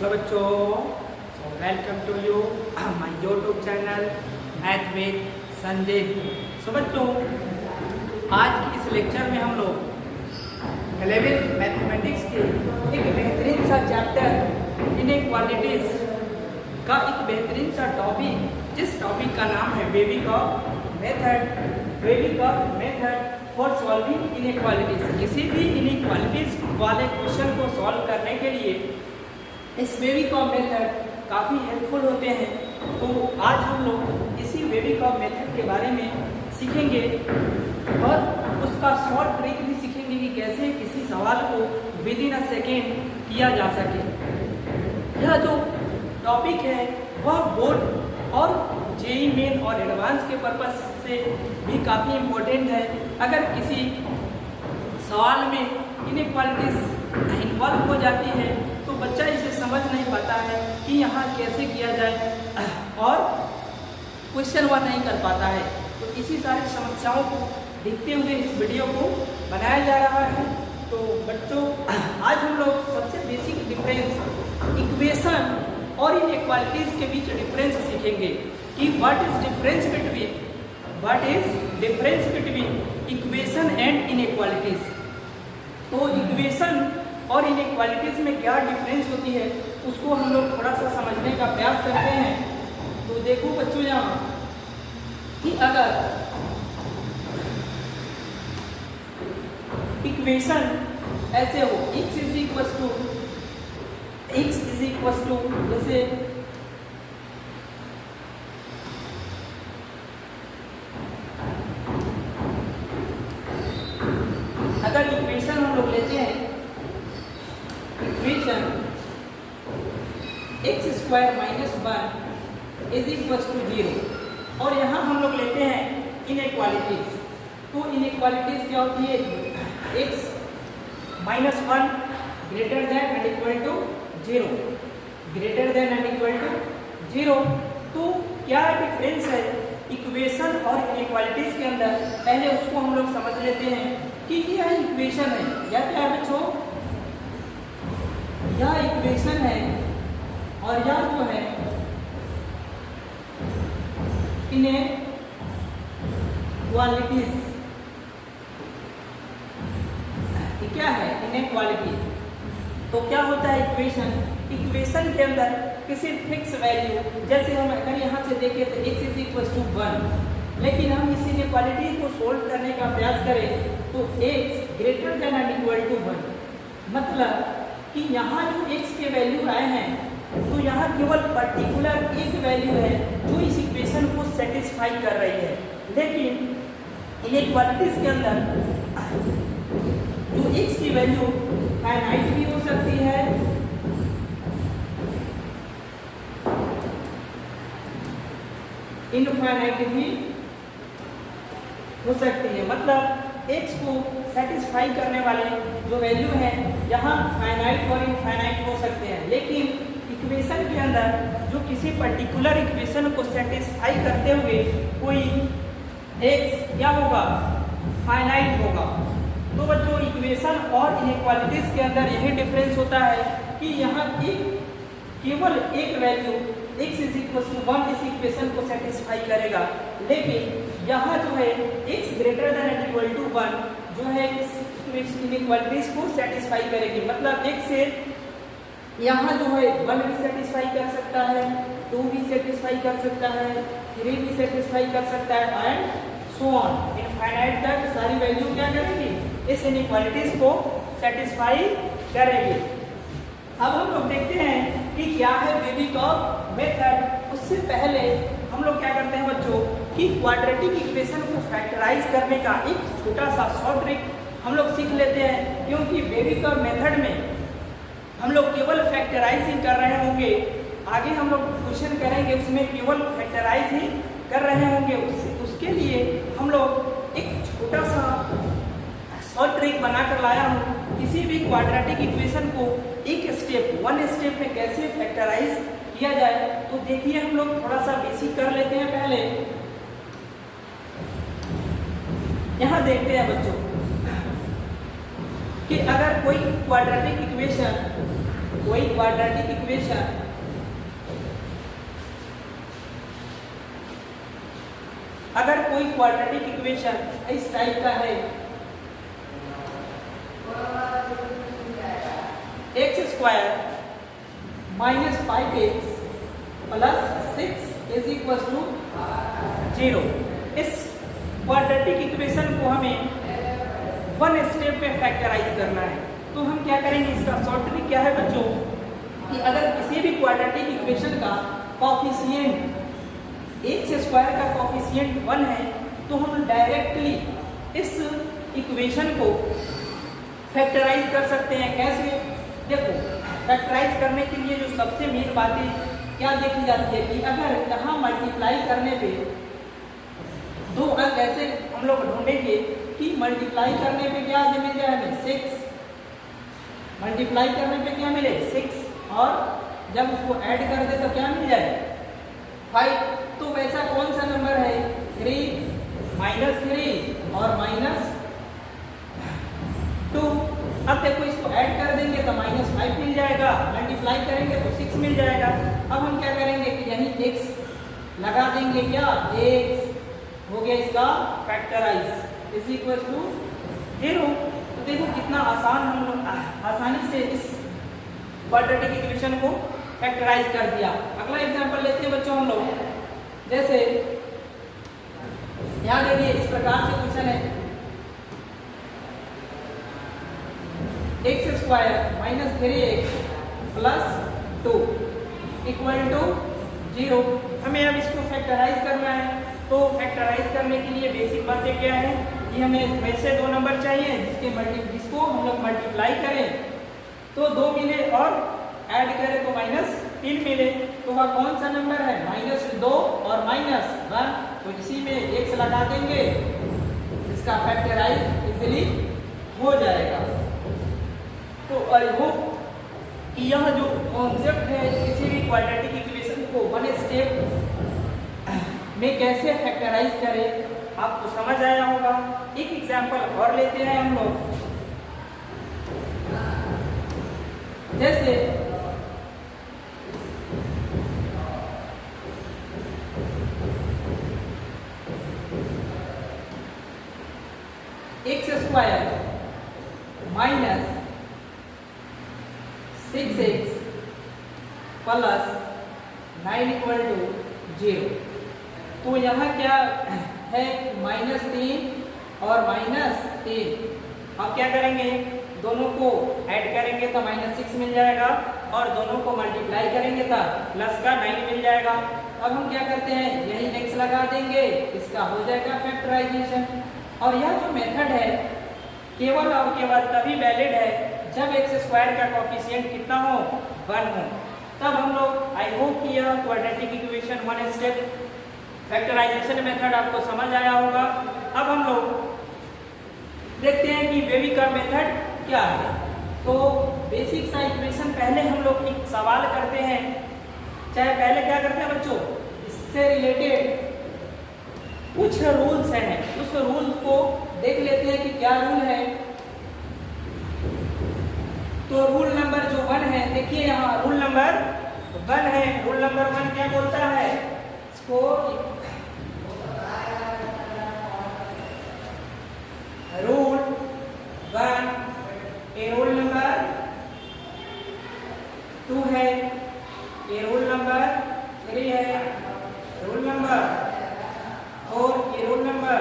Hello बच्चों, welcome to you my YouTube channel math with Sanjay. बच्चों, आज की इस लेक्चर में हम लोग 11th मैथमेटिक्स के एक बेहतरीन सा चैप्टर इनइक्वालिटीज का एक बेहतरीन सा टॉपिक, जिस टॉपिक का नाम है वेविकॉफ मेथड फॉर सॉल्विंग इनइक्वालिटीज। किसी भी इनइक्वालिटीज वाले क्वेश्चन को सॉल्व करने के लिए इस वेविकॉफ मेथड काफ़ी हेल्पफुल होते हैं। तो आज हम लोग इसी वेविकॉफ मेथड के बारे में सीखेंगे और उसका शॉर्ट ट्रिक भी सीखेंगे कि कैसे किसी सवाल को विद इन अ सेकेंड किया जा सके। यह जो टॉपिक है वह बोर्ड और जेईई मेन और एडवांस के पर्पस से भी काफ़ी इम्पोर्टेंट है। अगर किसी सवाल में इनइक्वालिटीज इन्वॉल्व हो जाती है तो बच्चा इसे समझ नहीं पाता है कि यहाँ कैसे किया जाए और क्वेश्चन वह नहीं कर पाता है। तो इसी सारी समस्याओं को देखते हुए इस वीडियो को बनाया जा रहा है। तो बच्चों, आज हम लोग सबसे बेसिक डिफरेंस इक्वेशन और इनइक्वालिटीज के बीच डिफरेंस सीखेंगे कि what is difference between equation and inequalities. तो इक्वेशन और इनइक्वालिटीज में क्या डिफरेंस होती है उसको हम लोग थोड़ा सा समझने का प्रयास करते हैं। तो देखो बच्चों, यहाँ कि अगर इक्वेशन ऐसे हो x इज इक्वल टू जैसे अगर इक्वेशन हम लोग लेते हैं equation x square minus 1 is equal to 0 और यहाँ हम लोग लेते हैं इनइक्वालिटीज। तो इनइक्वालिटीज क्या होती है? x minus 1 greater than and equal to 0, greater than and equal to 0। तो क्या डिफरेंस है इक्वेशन और इनइक्वालिटीज के अंदर? पहले उसको हम लोग समझ लेते हैं कि यह इक्वेशन है या क्या है बच्चों? यह इक्वेशन है और यह जो है इनइक्वालिटीज। क्या है इनइक्वालिटी? तो क्या होता है इक्वेशन के अंदर किसी फिक्स वैल्यू, जैसे हम अगर यहाँ से देखें तो x इज इक्वल टू 1, लेकिन हम इस इनइक्वालिटी को सोल्व करने का प्रयास करें तो x greater than and equal to 1, मतलब कि यहाँ जो x के वैल्यू आए हैं तो यहाँ केवल पर्टिकुलर एक वैल्यू है जो इस इक्वेशन को सेटिस्फाई कर रही है। लेकिन इनइक्वालिटीज के अंदर जो x की वैल्यू फाइनाइट भी हो सकती है इनफाइनाइट भी हो सकती है। मतलब x को सेटिस्फाई करने वाले जो वैल्यू हैं यहाँ फाइनाइट और इनफाइनाइट हो सकते हैं। लेकिन इक्वेशन के अंदर जो किसी पर्टिकुलर इक्वेशन को सेटिस्फाई करते हुए कोई x क्या होगा? फाइनाइट होगा। तो बच्चों, इक्वेशन और इनइक्वालिटीज के अंदर यही डिफरेंस होता है कि यहाँ केवल एक value x is equal to 1 इस इक्वेशन को सेटिस्फाई करेगा, लेकिन यहाँ जो है x greater than and equal to 1 जो है इस इनइक्वालिटीज को सेटिस्फाई करेगी। मतलब x से यहाँ जो है 1 भी सेटिस्फाई कर सकता है, 2 भी सेटिस्फाई कर सकता है, 3 भी सेटिस्फाई कर सकता है एंड सो ऑन इनफाइनाइट तक सारी वैल्यू क्या करेगी? इस इनइक्वालिटीज को सेटिस्फाई करेगी। अब हम लोग देखते हैं कि क्या है वेविकॉफ मेथड। उससे पहले हम लोग क्या करते हैं बच्चों कि क्वाड्रेटिक इक्वेशन को फैक्टराइज करने का एक छोटा सा शॉर्ट ट्रिक हम लोग सीख लेते हैं, क्योंकि वेविकॉफ मेथड में हम लोग केवल फैक्टराइज ही कर रहे होंगे। आगे हम लोग क्वेश्चन करेंगे उसमें केवल फैक्टराइज ही कर रहे होंगे। उसके लिए हम लोग एक छोटा सा शॉर्ट ट्रिक बनाकर लाया हूँ। किसी भी क्वाड्रेटिक इक्वेशन को वन स्टेप में कैसे फैक्टराइज किया जाए। तो देखिए, हम लोग थोड़ा सा बेसिक कर लेते हैं पहले। यहाँ देखते हैं बच्चों कि अगर कोई क्वाड्रेटिक इक्वेशन कोई क्वाड्रेटिक इक्वेशन अगर कोई क्वाड्रेटिक इक्वेशन इस टाइप का है, x square minus 5x plus 6 is equal to 0, इस क्वाड्रेटिक इक्वेशन को हमें वन स्टेप में फैक्टराइज करना है। तो हम क्या करेंगे, इसका शॉर्ट ट्रिक क्या है बच्चों, कि अगर किसी भी क्वाड्रेटिक इक्वेशन का कॉफिशिएंट एक्स स्क्वायर का कॉफिशिएंट 1 है तो हम डायरेक्टली इस इक्वेशन को फैक्टराइज कर सकते हैं। कैसे? देखो, फैक्टराइज करने के लिए जो सबसे मेन बातें क्या देखी जाती है कि अगर यहाँ मल्टीप्लाई करने पे दो अंक ऐसे हम लोग ढूंढेंगे कि मल्टीप्लाई करने पे क्या मिल जाए हमें 6, मल्टीप्लाई करने पे क्या मिले 6, और जब उसको ऐड कर दे तो क्या मिल जाए 5। तो वैसा कौन सा नंबर है 3, -3 और -2। अब देखो इसको ऐड कर देंगे तो -5 मिल जाएगा, मल्टीप्लाई करेंगे तो 6 मिल जाएगा। अब हम क्या करेंगे कि यहीं x लगा देंगे, क्या x हो गया इसका फैक्टराइज इज इक्वल टू 0। तो देखो कितना आसान हम लोग आसानी से इस क्वाड्रेटिक इक्वेशन को फैक्टराइज कर दिया। अगला एग्जांपल लेते हैं बच्चों हम लोग, जैसे ध्यान दीजिए इस प्रकार से क्वेश्चन है, x square minus 3x plus 2 equal to 0। हमें अब इसको फैक्टराइज करना है। तो फैक्टराइज करने के लिए बेसिक बातें क्या है कि हमें वैसे दो नंबर चाहिए जिसको हम लोग मल्टीप्लाई करें तो 2 मिले और ऐड करें तो -3 मिले। तो वह कौन सा नंबर है -2 और -1। तो इसी में x लगा देंगे, इसका फैक्टराइज इजीली हो जाएगा। तो आई होप कि यह जो कॉन्सेप्ट है किसी भी क्वाड्रेटिक इक्वेशन को वन स्टेप में कैसे फैक्टराइज करें आपको समझ आया होगा। एक एग्जांपल और लेते हैं हम लोग, जैसे x square minus 6x plus 9 equal to 0। तो यहाँ क्या है -3 और -3। अब क्या करेंगे, दोनों को ऐड करेंगे तो -6 मिल जाएगा और दोनों को मल्टीप्लाई करेंगे तो प्लस का 9 मिल जाएगा। अब हम क्या करते हैं, यही x लगा देंगे, इसका हो जाएगा फैक्टराइजेशन। और यह जो मेथड है केवल और केवल तभी वैलिड है जब एक्स स्क्वायर का कोफिशिएंट कितना हो 1 हो। तब हम लोग आई होप कि यह quadratic equation one step factorisation method आपको समझ आया होगा। अब हम लोग देखते हैं कि वेविकर मेथड क्या है। तो बेसिक सा इक्वेशन पहले हम लोग एक सवाल करते हैं, चाहे पहले क्या करते हैं बच्चों, इससे रिलेटेड कुछ रूल्स हैं, उस रूल को देख लेते हैं कि क्या रूल है। तो रूल नंबर जो 1 है, देखिए यहाँ रूल नंबर 1 है। रूल नंबर 1 क्या बोलता है, इसको रूल 1, ये रूल नंबर 2 है, ये रूल नंबर 3 है, रूल नंबर 4, ये रूल नंबर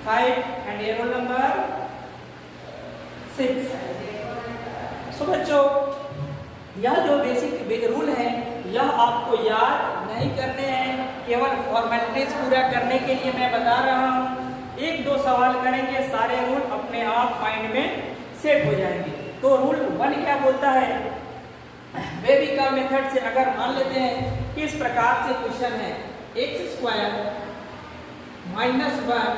5 एंड ये रूल नंबर 6। सो बच्चों यह जो बेसिक रूल है यह आपको याद नहीं करने हैं, केवल फॉर्मेलिटीज पूरा करने के लिए मैं बता रहा हूँ। 1-2 सवाल करेंगे, सारे रूल अपने आप माइंड में सेट हो जाएंगे। तो रूल 1 क्या बोलता है, वेविकर मेथड से अगर मान लेते हैं कि इस प्रकार से क्वेश्चन है, x square minus 1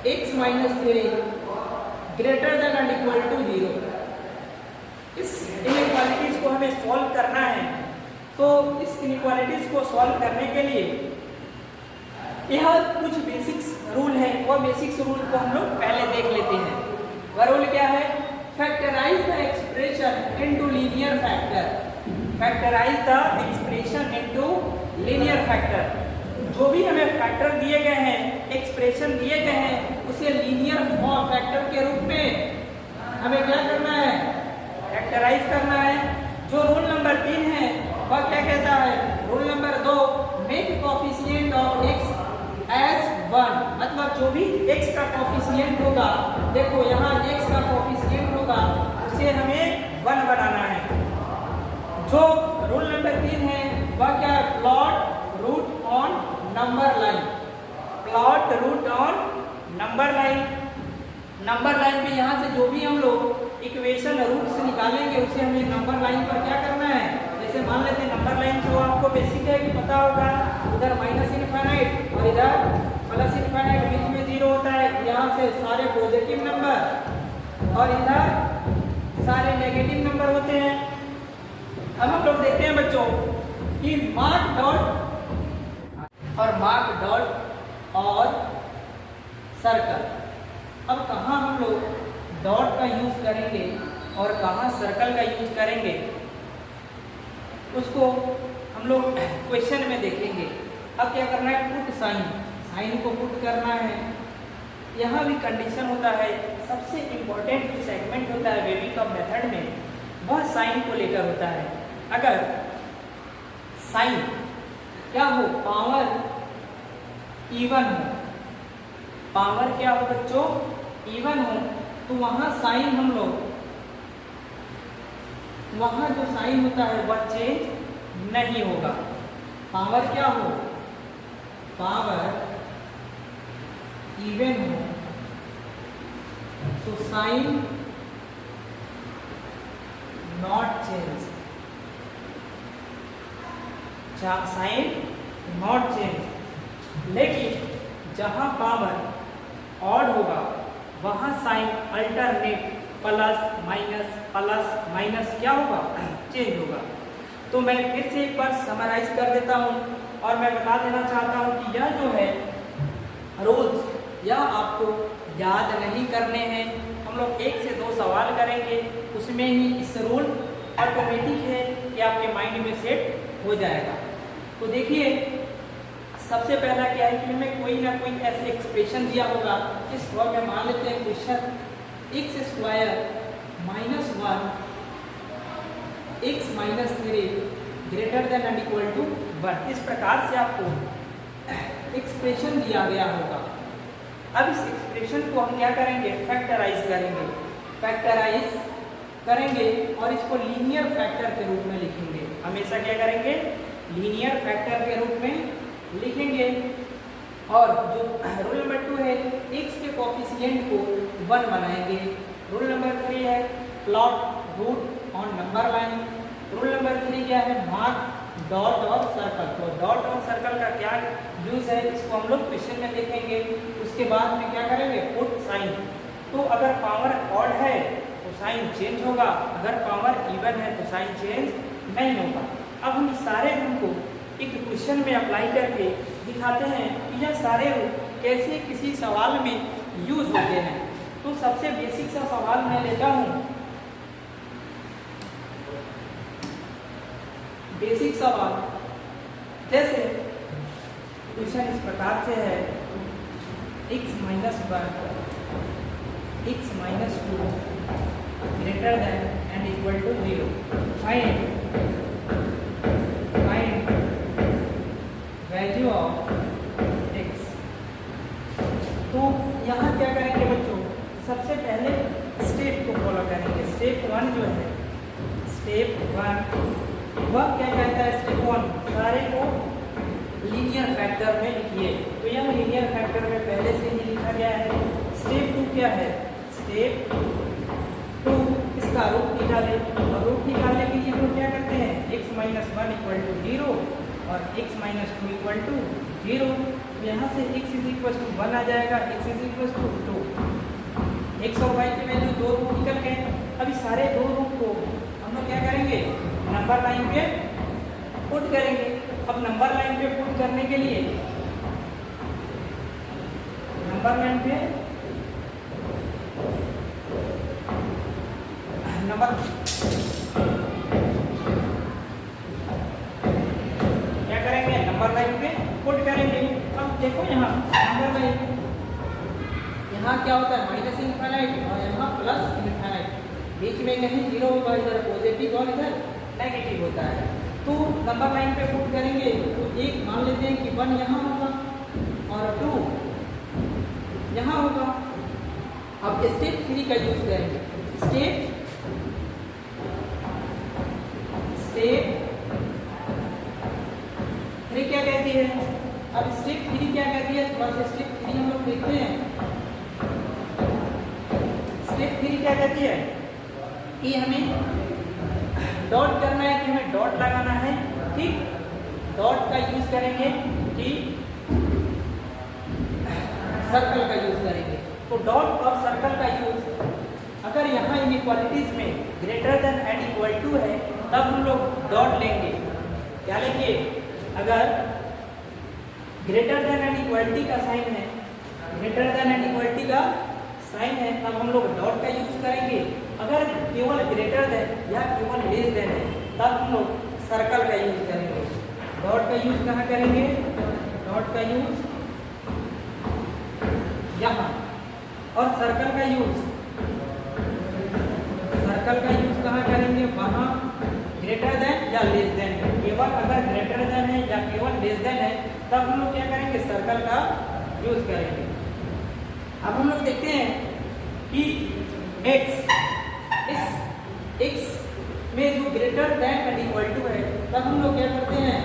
x minus 3 greater than and equal to 0। इस इनइक्वालिटीज को हमें सॉल्व करना है। तो इस इनइक्वालिटीज को सॉल्व करने के लिए यह कुछ बेसिक्स रूल है, वह बेसिक्स रूल को हम लोग पहले देख लेते हैं। वह रूल क्या है, factorise the expression into linear factor, factorise the expression into linear factor. जो भी हमें फैक्टर दिए गए हैं, एक्सप्रेशन दिए गए हैं, उसे लीनियर फैक्टर के रूप में हमें क्या करना है, फैक्टराइज करना है। जो रूल नंबर 3 है वह क्या कहता है, rule number 2, make coefficient of x as 1, मतलब जो भी x का कोफिशिएंट होगा, देखो यहाँ x का कोफिशिएंट होगा उसे हमें 1 बनाना है। जो रूल नंबर 3 है वह क्या है, plot root on number line, plot root on number line. Number line पे यहाँ से जो भी हम लोग इक्वेशन रूट से निकालेंगे उसे हमें नंबर लाइन पर क्या करना है, जैसे मान लेते हैं नंबर लाइन जो आपको बेसिक है कि पता होगा, उधर माइनस इनफाइनाइट और इधर प्लस इनफाइनाइट, बीच में 0 होता है, यहाँ से सारे पॉजिटिव नंबर और इधर सारे नेगेटिव नंबर होते हैं। अब हम लोग देखते हैं बच्चों कि मार्क डॉट और मार्क डॉट और सर्कल। अब कहाँ हम लोग डॉट का यूज करेंगे और कहाँ सर्कल का यूज करेंगे उसको हम लोग क्वेश्चन में देखेंगे। अब क्या करना है, पुट साइन, साइन को पुट करना है। यहाँ भी कंडीशन होता है, सबसे इम्पोर्टेंट जो सेगमेंट होता है वेबिकम मेथड में वह साइन को लेकर होता है। अगर साइन क्या हो, पावर इवन हो, पावर क्या हो बच्चों, इवन हो, तो वहाँ साइन हम लोग, वहाँ जो साइन होता है वह चेंज नहीं होगा। पावर क्या हो, पावर इवन हो तो sign not change, sign not change. लेकिन जहाँ पावर ऑड होगा वहाँ साइन अल्टरनेट प्लस माइनस क्या होगा, चेंज होगा। तो मैं फिर से एक बार समराइज कर देता हूँ और मैं बता देना चाहता हूँ कि यह जो है रूल्स यह आपको याद नहीं करने हैं। हम लोग 1 से 2 सवाल करेंगे, उसमें ही इस रूल ऑटोमेटिक है कि आपके माइंड में सेट हो जाएगा। तो देखिए सबसे पहला क्या है कि हमें कोई ना कोई ऐसे एक्सप्रेशन दिया होगा, इस फॉर्म में मान लेते हैं question x square minus 1 x minus 3 greater than and equal to 1। इस प्रकार से आपको एक्सप्रेशन दिया गया होगा। अब इस एक्सप्रेशन को हम क्या करेंगे, फैक्टराइज करेंगे, फैक्टराइज करेंगे और इसको लीनियर फैक्टर के रूप में लिखेंगे। हमेशा क्या करेंगे, लीनियर फैक्टर के रूप में लिखेंगे। और जो रूल नंबर 2 है, x के कोफिशिएंट को 1 बनाएंगे। रूल नंबर 3 है plot root on number line. Rule number 3 क्या है, मार्क डॉट और सर्कल। तो डॉट और सर्कल का क्या यूज है इसको हम लोग क्वेश्चन में देखेंगे। उसके बाद में क्या करेंगे, पुट साइन। तो अगर पावर ऑड है तो साइन चेंज होगा, अगर पावर इवन है तो साइन चेंज नहीं होगा। अब हम इस सारे रूल को एक क्वेश्चन में अप्लाई करके दिखाते हैं कि यह सारे रूल कैसे किसी सवाल में यूज होते हैं। तो सबसे बेसिक सा सवाल मैं लेता हूँ, बेसिक सवाल जैसे क्वेश्चन इस प्रकार से है, x minus 1 x minus 2 greater than and equal to 0। Find value of x। तो यहाँ क्या करेंगे बच्चों, सबसे पहले स्टेप को फॉलो करेंगे। स्टेप 1 जो है, स्टेप 1 वह क्या कहता है, स्टेप 1 सारे को लीनियर फैक्टर में लिखिए। तो यह लीनियर फैक्टर में पहले से ही लिखा गया है। स्टेप 2 क्या है, स्टेप 2 इसका रूट निकाले। और रूट निकालने के लिए हम लोग क्या करते हैं, x माइनस 1 इक्वल टू 0 और x माइनस 2 इक्वल टू 0। तो यहाँ से x इज इक्वल टू 1 आ जाएगा, x is equal to 2। x और y की वैल्यू 2 रूट निकल गए। अभी सारे 2 रूट को हम लोग क्या करेंगे, नंबर लाइन पे पुट करेंगे। अब नंबर लाइन पे पुट करने के लिए नंबर लाइन पे नंबर देखो यहाँ नंबर में यहाँ क्या होता है माइनस इनफाइनाइट और यहाँ प्लस इनफाइनाइट, बीच में कहीं जीरो होगा, इधर पॉजिटिव और इधर नेगेटिव होता है। तो नंबर लाइन पे पुट करेंगे तो एक मान लेते हैं कि 1 यहाँ होगा और 2 यहाँ होगा। अब स्टेप 3 का यूज करेंगे। स्टेप 3 क्या कहती है? अब स्टेप 3 क्या कहती है? थोड़ा सा स्टेप 3 हम लोग देखते हैं। स्टेप 3 क्या कहती है कि हमें डॉट करना है, कि हमें डॉट लगाना है। ठीक, डॉट का यूज करेंगे कि सर्कल का यूज करेंगे। तो डॉट और सर्कल का यूज अगर यहाँ इनइक्वालिटीज में greater than and equal to है तब हम लोग डॉट लेंगे। क्या लेंगे? अगर ग्रेटर देन एंड इक्वलिटी का साइन है, ग्रेटर देन एंड इक्वलिटी का साइन है तब हम लोग डॉट का यूज करेंगे। अगर केवल ग्रेटर देन या केवल लेस देन है तब हम लोग सर्कल का यूज करेंगे। डॉट का यूज कहाँ करेंगे? डॉट का यूज यहाँ, और सर्कल का यूज कहाँ करेंगे? वहाँ ग्रेटर देन या लेस देन है। केवल अगर ग्रेटर देन है या केवल लेस देन है तब हम लोग क्या करेंगे? सर्कल का यूज करेंगे। अब हम लोग देखते हैं कि x में जो greater than and equal to है तब हम लोग क्या करते हैं?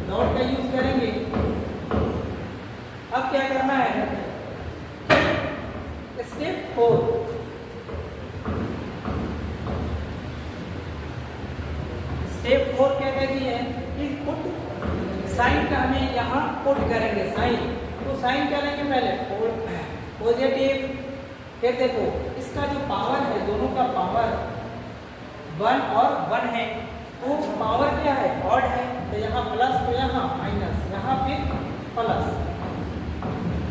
डॉट का यूज करेंगे। अब क्या करना है? स्टेप 4, स्टेप 4 क्या कहती है कि पुट साइन का हमें यहाँ पुट करेंगे साइन। तो साइन क्या लेंगे? पहले पॉजिटिव, फिर देखो इसका जो पावर है, दोनों का पावर 1 और 1 है, तो पावर क्या है? ऑड है, तो यहाँ प्लस तो यहाँ माइनस, यहाँ फिर प्लस।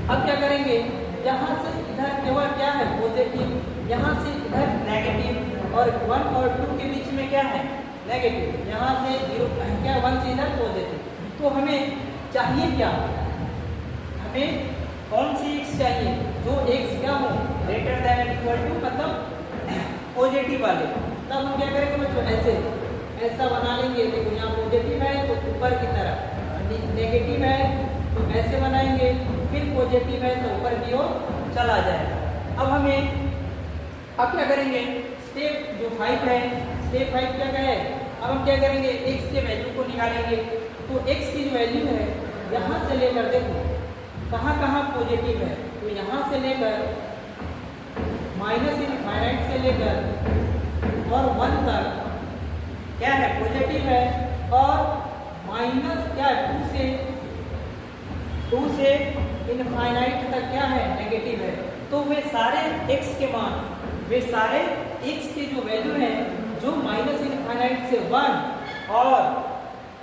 अब क्या करेंगे? यहाँ से इधर केवल क्या है? पॉजिटिव, यहाँ से इधर नेगेटिव, और 1 और 2 के बीच में क्या है? नेगेटिव। यहाँ से 0 क्या 1 से इधर पॉजिटिव। तो हमें चाहिए क्या? हमें कौन सी x चाहिए? जो x क्या हो? Greater than and equal to, मतलब पॉजिटिव वाले। तब हम क्या करेंगे बच्चों? ऐसा बना लेंगे। देखो यहाँ पॉजिटिव है तो ऊपर की तरफ, नेगेटिव है तो ऐसे बनाएंगे, फिर पॉजिटिव है तो ऊपर की ओर चला जाएगा। अब क्या करेंगे? स्टेप जो 5 है, स्टेप 5 क्या है? अब हम क्या करेंगे? x के वैल्यू को निकालेंगे। तो x की जो वैल्यू है यहाँ से लेकर, देखो कहाँ कहाँ पॉजिटिव है, तो यहाँ से लेकर माइनस इनफाइनाइट से लेकर और 1 तक क्या है? पॉजिटिव है, और माइनस क्या है? 2 से इनफाइनाइट तक क्या है? नेगेटिव है। तो वे सारे x के मान, वे सारे x के जो वैल्यू है जो माइनस इनफाइनाइट से 1 और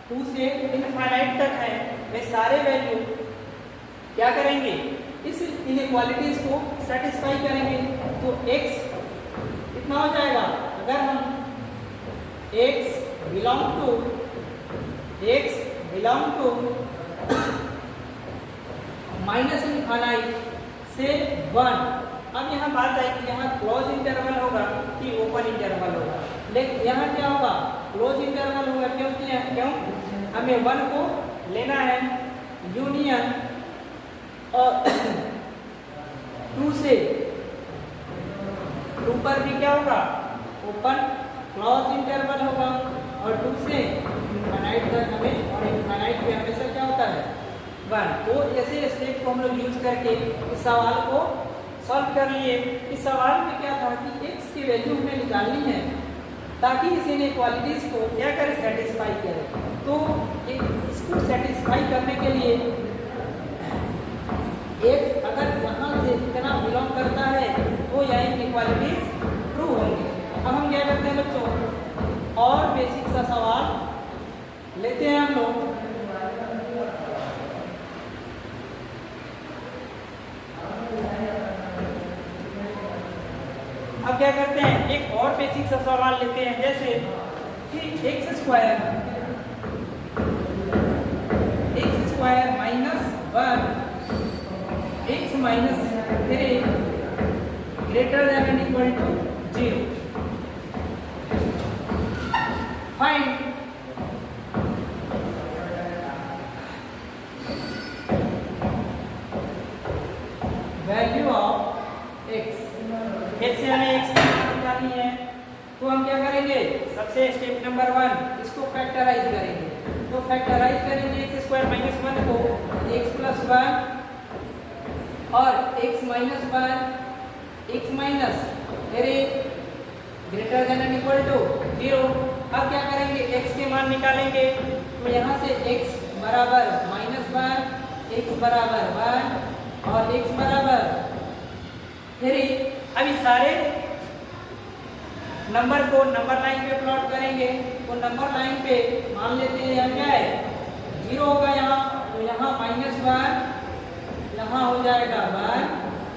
2 से इनफाइनाइट तक है, वे सारे वैल्यू क्या करेंगे? इस इनइक्वालिटीज को सेटिस्फाई करेंगे। तो x कितना हो जाएगा? अगर हम x belong to minus infinite से 1। अब यहाँ बात आएगी, यहाँ क्लोज इंटरवल होगा कि ओपन इंटरवल होगा। लेकिन यहाँ क्या होगा? क्लोज इंटरवल होगा। क्यों? हमें 1 को लेना है यूनियन, और 2 से 2 पर भी क्या होगा? ओपन क्लोज इंटरवल होगा, और 2 से इनफाइनाइट तक हमें, और इनफाइनाइट पे हमेशा क्या होता है? 1। तो ऐसे स्टेप को हम लोग यूज करके इस सवाल को सॉल्व कर लिए। इस सवाल में क्या था कि x की वैल्यू हमें निकालनी है ताकि इस इनइक्वालिटीज को क्या करे? सेटिस्फाई करे। तो इसको सेटिस्फाई करने के लिए x अगर यहाँ से इतना बिलोंग करता है तो यह इनइक्वालिटीज ट्रू होंगे। अब हम क्या करते हैं बच्चों? और बेसिक सा सवाल लेते हैं हम लोग। अब क्या करते हैं? एक और बेसिक सा सवाल लेते हैं, जैसे कि x square minus 1 x minus 3 greater than and equal to 0। Find value of x। फिर से हमें x की वैल्यू निकालनी है, तो हम क्या करेंगे, सबसे स्टेप नंबर 1 इसको फैक्टराइज करेंगे। तो फैक्टराइज करेंगे x स्क्वायर माइनस 1 को x प्लस 1 और x minus 1 x minus greater than and equal to 0। अब क्या करेंगे, x के मान निकालेंगे। तो यहाँ से x बराबर -1, x बराबर 1 और x बराबर 3। अभी सारे नंबर को नंबर लाइन पे प्लॉट करेंगे। तो नंबर लाइन पे मान लेते हैं यहाँ क्या है, 0 होगा यहाँ, तो यहाँ -1, यहाँ हो जाएगा 1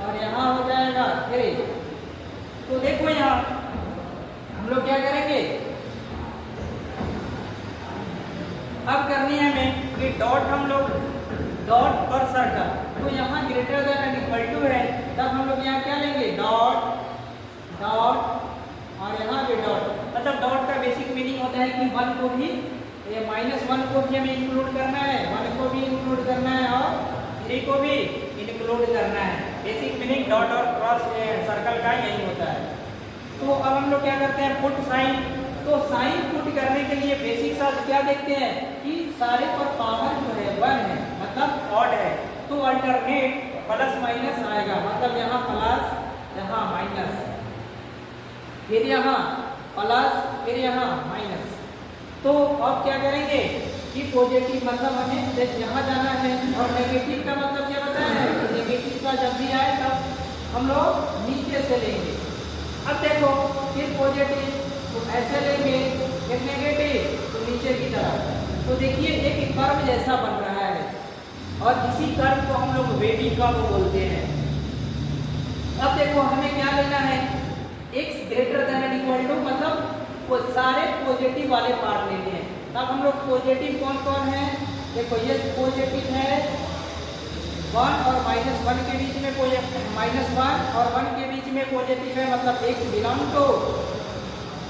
और यहाँ हो जाएगा 3। तो देखो यहाँ हम लोग क्या करेंगे, अब करनी है हमें कि डॉट, हम लोग डॉट और सर्कल। तो यहाँ greater than and equal to है, तब हम लोग यहाँ क्या लेंगे, डॉट डॉट और यहाँ भी डॉट। मतलब डॉट का बेसिक मीनिंग होता है कि 1 को भी, ये -1 को भी हमें इंक्लूड करना है, 1 को भी इंक्लूड करना है और 3 को भी इंक्लूड करना है। बेसिक मीनिंग डॉट और क्रॉस सर्कल का यही होता है। तो अब हम लोग क्या करते हैं, पुट साइन। तो साइन पुट करने के लिए बेसिक सा क्या देखते हैं कि सारे पर पावर जो है 1 है, मतलब ऑड है। तो अल्टरनेट प्लस माइनस आएगा, मतलब यहाँ प्लस यहाँ माइनस, फिर यहाँ प्लस फिर यहाँ माइनस। तो अब क्या करेंगे कि पॉजिटिव मतलब हमें यहाँ जाना है और नेगेटिव का मतलब क्या बताया है, नेगेटिव का जब भी आए तब हम लोग नीचे से लेंगे। अब देखो फिर पॉजिटिव तो ऐसे लेंगे, फिर नेगेटिव तो नीचे की तरफ। तो देखिए एक कर्व जैसा बन रहा है और इसी कर्व को हम लोग वेवी कर्व बोलते हैं। अब देखो हमें क्या लेना है, x greater than and equal to, मतलब वो सारे पॉजिटिव वाले पार्ट लेने हैं। तब हम लोग पॉजिटिव कौन कौन है, देखो ये पॉजिटिव है 1 और -1 के बीच में, -1 और 1 के बीच में पॉजिटिव है, मतलब x बिलोंग टू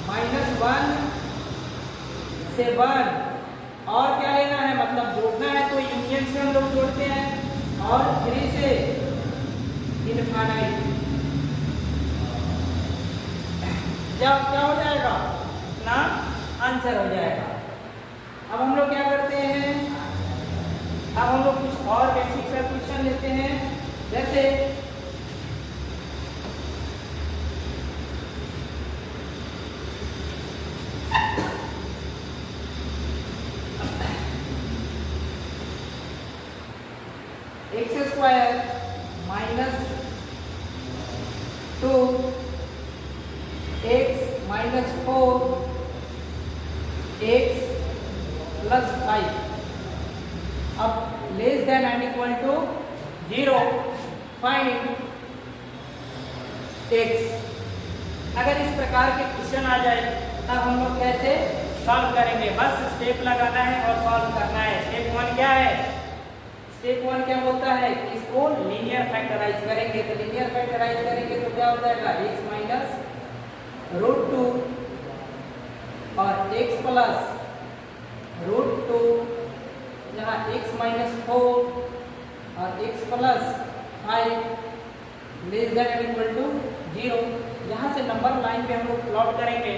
-1 से 1। और क्या लेना है, मतलब जोड़ना है, तो यूनियन से हम लोग जोड़ते हैं और 3 से इनफाइनाइट। क्या हो जाएगा ना, आंसर हो जाएगा। अब हम लोग क्या करते हैं, अब हम लोग कुछ और बेसिक सा क्वेश्चन लेते हैं, जैसे x square -2 x -4 x plus 5। अब less than and equal to 0, find x। अगर इस प्रकार के क्वेश्चन आ जाए तब हम लोग कैसे सॉल्व करेंगे, बस स्टेप लगाना है और सॉल्व करना है। स्टेप 1 क्या है, स्टेप 1 क्या बोलता है, इसको लीनियर फैक्टराइज करेंगे। तो लीनियर फैक्टराइज करेंगे तो क्या हो जाएगा, x माइनस √2 और x प्लस √2, यहाँ x -4 और x plus 5 less than and equal to 0। यहाँ से नंबर लाइन पे हम लोग प्लॉट करेंगे।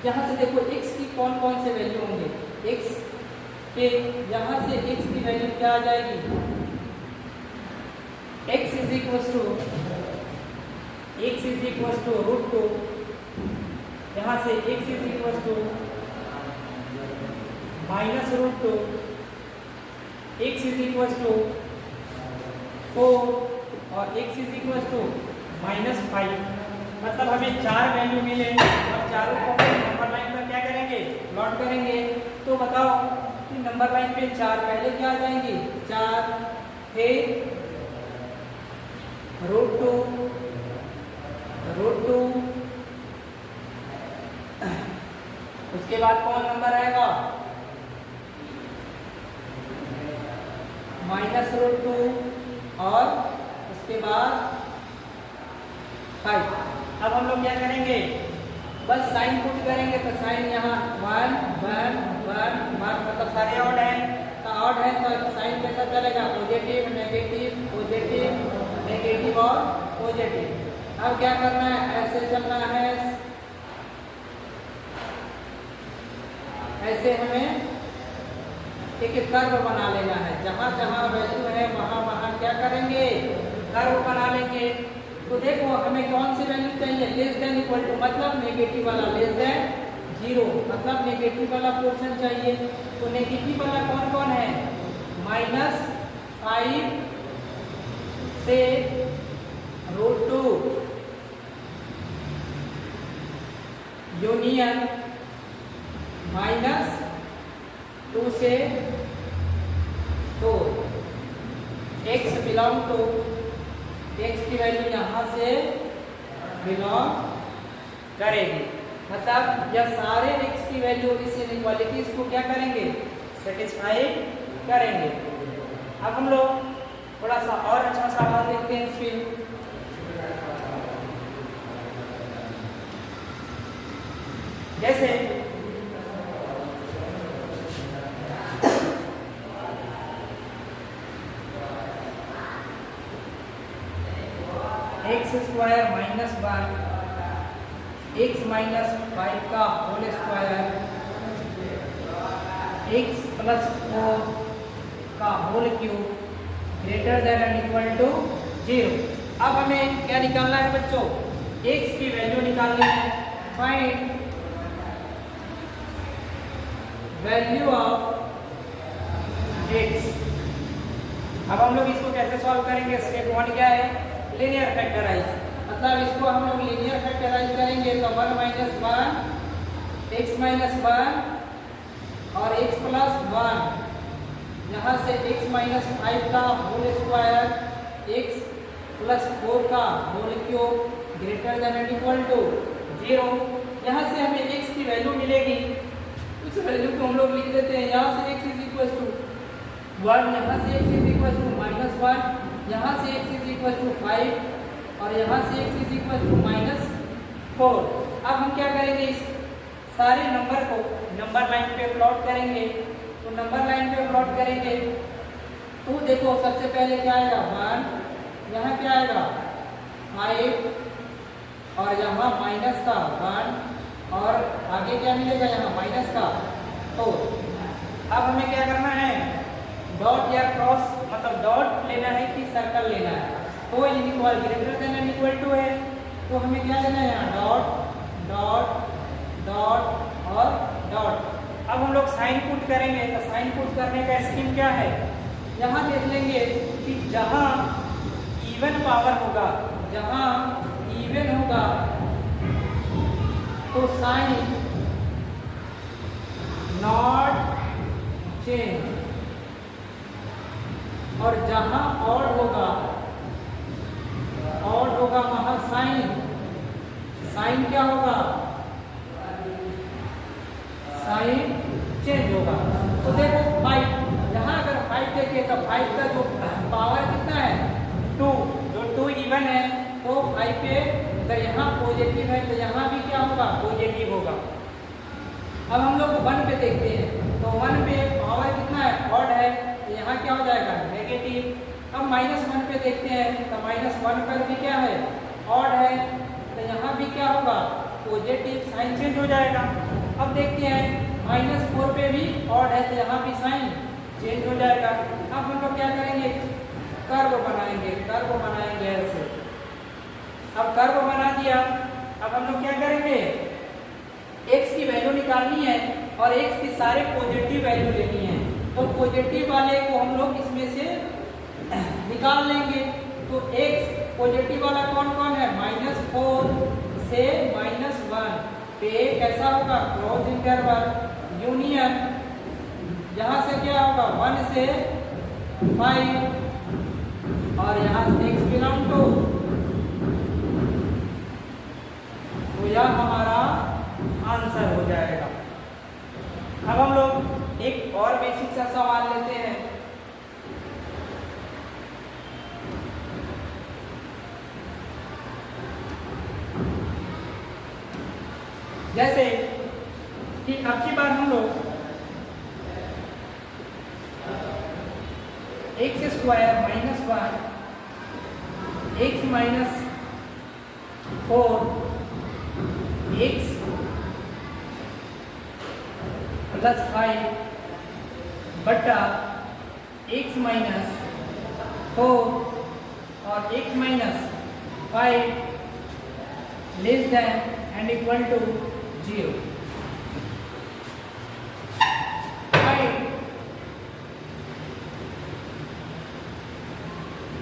यहाँ से देखो x की कौन कौन से वैल्यू होंगे, x के यहाँ से x की वैल्यू क्या आ जाएगी, x इज इक्वल टू √2, यहाँ से x is equal to -√2, x is equal to 4 और x इज इक्वल टू -5। मतलब हमें 4 वैल्यू मिले और चारों को नंबर लाइन पर क्या करेंगे, प्लॉट करेंगे। तो बताओ कि नंबर लाइन पे 4 पहले क्या आ जाएंगी, 4 फिर √2 उसके बाद कौन नंबर आएगा, -√2 और उसके बाद 5। अब हम लोग क्या करेंगे, बस साइन पुट करेंगे तो साइन यहाँ 1 1 1 1 मतलब सारे ऑड है, तो ऑड है तो साइन कैसा चलेगा, पॉजिटिव नेगेटिव पॉजिटिव नेगेटिव और पॉजिटिव। अब क्या करना है, ऐसे चलना है, ऐसे हमें एक कर्व बना लेना है, जहाँ जहाँ वैल्यू है वहाँ वहाँ क्या करेंगे, कर्व बना लेंगे। तो देखो हमें कौन सी वैल्यू चाहिए, लेस देन इक्वल टू मतलब नेगेटिव वाला, लेस देन 0 मतलब नेगेटिव वाला पोर्शन चाहिए। तो नेगेटिव वाला कौन कौन है, -5 से √2 यूनियन -2 से 4। x बिलोंग टू, x की वैल्यू यहाँ से बिलोंग करेगी, मतलब यह सारे x की वैल्यू इस इनइक्वालिटीज को क्या करेंगे, सेटिस्फाई करेंगे। अब हम लोग थोड़ा सा और अच्छा सवाल देखते हैं इसमें। जैसे x² -1 x -5 का होल स्क्वायर x + 4 का whole cube greater than and equal to 0। अब हमें क्या निकालना है बच्चों, x की वैल्यू निकालनी है। Find value of x। अब हम लोग इसको कैसे सॉल्व करेंगे, स्टेप 1 क्या है, लीनियर फैक्टराइज, मतलब इसको हम लोग लीनियर फैक्टराइज करेंगे तो 1 - 1 x - 1 और x + 1, यहाँ से x - 5 का होल स्क्वायर x + 4 का whole cube greater than and equal to 0। यहाँ से हमें x की वैल्यू मिलेगी, उस वैल्यू को हम लोग लिख देते हैं, यहाँ से x = 1, यहाँ से x = -1, यहाँ से x = 5 और यहाँ से x = -4। अब हम क्या करेंगे, इस सारे नंबर को नंबर लाइन पे प्लॉट करेंगे। तो नंबर लाइन पे प्लॉट करेंगे तो देखो सबसे पहले क्या आएगा 1, यहाँ क्या आएगा 5 और यहाँ माइनस का 1 और आगे क्या मिलेगा यहाँ माइनस का 4। अब हमें क्या करना है, डॉट या क्रॉस मतलब डॉट लेना है कि सर्कल लेना है। तो equal greater than and equal to है, तो हमें क्या लेना है यहाँ डॉट डॉट डॉट और डॉट। अब हम लोग साइन पुट करेंगे, तो साइन पुट करने का स्कीम क्या है, यहाँ देख लेंगे कि जहाँ इवन पावर होगा, जहाँ इवन होगा तो साइन नॉट चेंज, और जहां ऑड होगा वहां साइन क्या होगा, साइन चेंज होगा। तो देखो 5, यहाँ अगर 5 देखें तो 5 का जो पावर कितना है 2, जो 2 इवन है तो 5 पे अगर यहाँ पॉजिटिव है तो यहाँ भी क्या होगा पॉजिटिव होगा। अब हम लोग 1 पे देखते हैं, तो 1 पे पावर कितना है ऑड है, तो यहाँ क्या हो जाएगा नेगेटिव। अब -1 पे देखते हैं, तो -1 पर भी क्या है ऑड है, तो यहाँ भी क्या होगा पॉजिटिव, साइन चेंज हो जाएगा। अब देखते हैं -4 पे भी ऑड है, तो यहाँ भी साइन चेंज हो जाएगा। अब हम लोग क्या करेंगे, कर्व बनाएंगे ऐसे। अब कर्व बना दिया, अब हम लोग क्या करेंगे, x की वैल्यू निकालनी है और x की सारे पॉजिटिव वैल्यू लेनी है। तो पॉजिटिव वाले को हम लोग इसमें से निकाल लेंगे। तो x पॉजिटिव वाला कौन कौन है, -4 से -1 पे कैसा होगा क्लोज इंटरवल यूनियन, यहाँ से क्या होगा 1 से 5 और यहाँ से x बिलोंग टू, तो यह हमारा आंसर हो जाएगा। अब हम लोग एक और बेसिक सा सवाल लेते हैं। जैसे कि अब की बार हम लोग x square minus 1 x minus 4 x plus 5 बटा एक्स माइनस 4 और x minus 5 less than and equal to 0।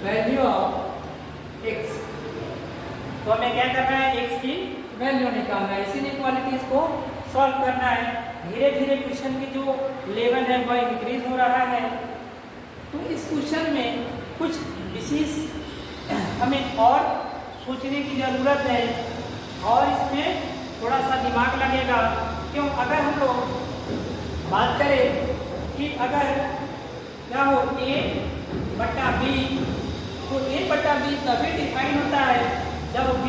Value of x, तो हमें क्या करना है, x की वैल्यू निकालना है। इसी इनइक्वालिटीज को सॉल्व करना है। धीरे धीरे क्वेश्चन की जो लेवल है वह इंक्रीज हो रहा है। तो इस क्वेश्चन में कुछ विशेष हमें और सोचने की ज़रूरत है और इसमें थोड़ा सा दिमाग लगेगा। क्यों? अगर हम लोग बात करें कि अगर क्या हो a बटा b, तो a बटा b तभी डिफाइन होता है जब b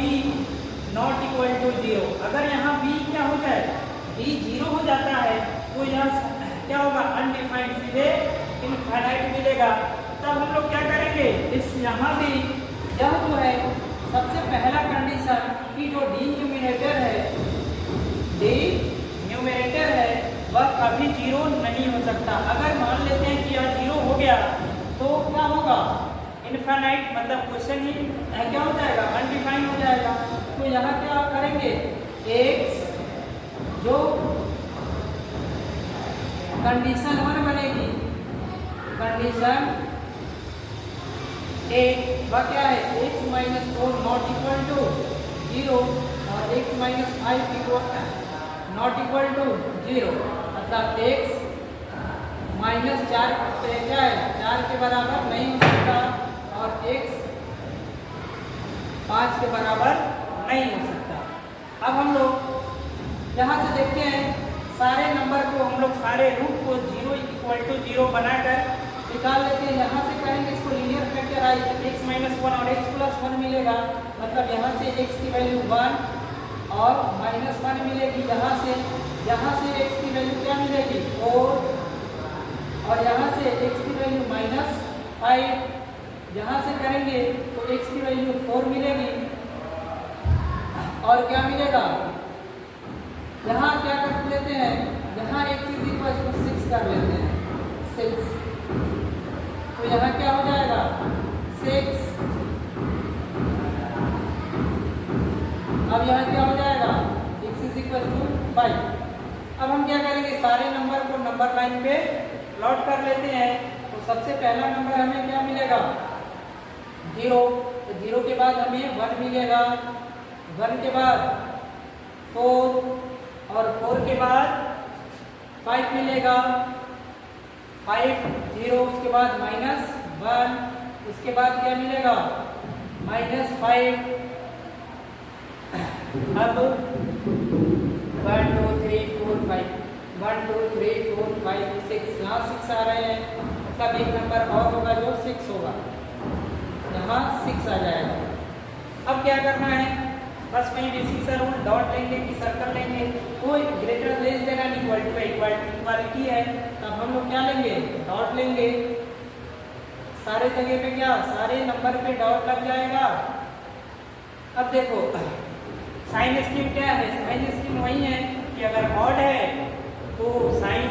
नॉट इक्वल टू 0। अगर यहाँ b क्या हो जाए, b 0 हो जाता है तो यहाँ क्या होगा, अनडिफाइंड, सीधे इनफाइनाइट मिलेगा। तब हम लोग क्या करेंगे, इस यहाँ भी यह जो है सबसे पहला कंडीशन कि जो डिनोमिनेटर है वह कभी 0 नहीं हो सकता। अगर मान लेते हैं कि यह 0 हो गया तो क्या होगा, इनफाइनाइट, मतलब क्वेश्चन ही क्या हो जाएगा, अनडिफाइन हो जाएगा। तो यहाँ क्या करेंगे, x जो कंडीशन 1 बनेगी, कंडीशन a वह क्या है, x minus 4 not equal to 0 और x minus 5 not equal to 0, मतलब x माइनस 4 क्या है, 4 के बराबर नहीं हो सकता और x 5 के बराबर नहीं हो सकता। अब हम लोग यहाँ से देखते हैं सारे नंबर को, हम लोग सारे रूट को 0 इक्वल टू 0 बनाकर निकाल लेते हैं। यहाँ से करेंगे इसको लीनियर फैक्टराइज, x माइनस 1 और x प्लस 1 मिलेगा, मतलब यहाँ से x की वैल्यू 1 और माइनस 1 मिलेगी। यहाँ से x की वैल्यू क्या मिलेगी, 4, और यहाँ से x की वैल्यू माइनस 5। यहाँ से करेंगे तो x की वैल्यू 4 मिलेगी और क्या मिलेगा, यहाँ क्या कर लेते हैं, यहाँ x इज इक्वल टू 6 कर लेते हैं, 6, तो यहाँ क्या हो जाएगा, 6। अब यहाँ क्या हो जाएगा, x इज इक्वल टू 5। अब हम क्या करेंगे, सारे नंबर को नंबर लाइन पे प्लॉट कर लेते हैं। तो सबसे पहला नंबर हमें क्या मिलेगा, 0, तो 0 के बाद हमें 1 मिलेगा, 1 के बाद 4 और 4 के बाद 5 मिलेगा, 5, 0, उसके बाद माइनस 1, उसके बाद क्या मिलेगा, माइनस 5। अब 1 2 3 4 5, 1 2 3 4 5 6, यहाँ 6 आ रहे हैं, मतलब एक नंबर और होगा जो 6 होगा, यहाँ 6 आ जाएगा। अब क्या करना है, बस कहीं बेसिक सा रूल, डॉट लेंगे कि सर्कल लेंगे, कोई greater less than and equal to equality है, तब हम लोग क्या लेंगे, डॉट लेंगे। सारे जगह पे क्या, सारे नंबर पे डॉट लग जाएगा। अब देखो साइन स्कीम क्या है, साइन स्कीम वही है कि अगर ऑड है तो साइन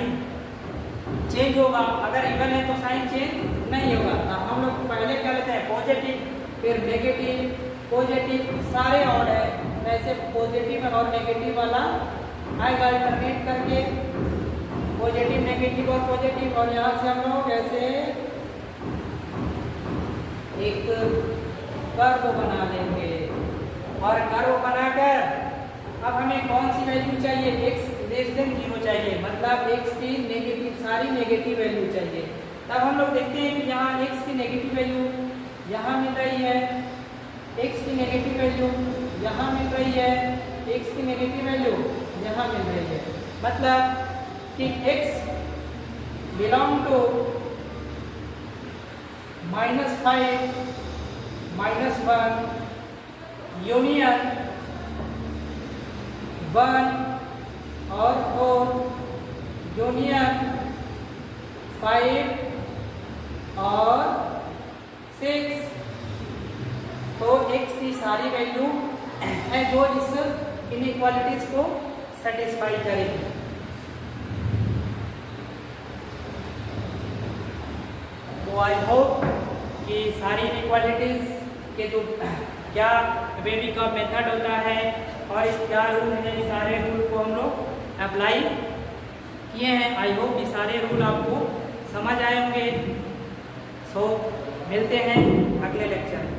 चेंज होगा, अगर इवन है तो साइन चेंज नहीं होगा। अब हम लोग पहले क्या लेते हैं, पॉजिटिव, फिर नेगेटिव, पॉजिटिव, सारे ऑड है, वैसे पॉजिटिव और नेगेटिव वाला आएगा अल्टरनेट करके, पॉजिटिव नेगेटिव और पॉजिटिव, और यहाँ से हम लोग ऐसे एक कर्व बना लेंगे और कर्व बनाकर अब हमें कौन सी वैल्यू चाहिए, x लेस देन 0 चाहिए, मतलब x की नेगेटिव, सारी नेगेटिव वैल्यू चाहिए। तब हम लोग देखते हैं कि यहाँ x की नेगेटिव वैल्यू यहाँ मिल रही है, x की नेगेटिव वैल्यू यहाँ मिल रही है, x की नेगेटिव वैल्यू यहाँ मिल रही है, मतलब कि x बिलोंग टू -5 -1 यूनियन 1 और 4 जूनियर 5 और 6। तो x की सारी वैल्यू है जो इस इनइक्वालिटीज को सेटिस्फाई करेगी। तो आई होप कि सारी इनइक्वालिटीज के जो क्या वेबी का मेथड होता है और इस क्या रूल है, सारे रूल को हम लोग अप्लाई किए हैं। आई होप ये सारे रूल आपको समझ आए होंगे। सो मिलते हैं अगले लेक्चर में।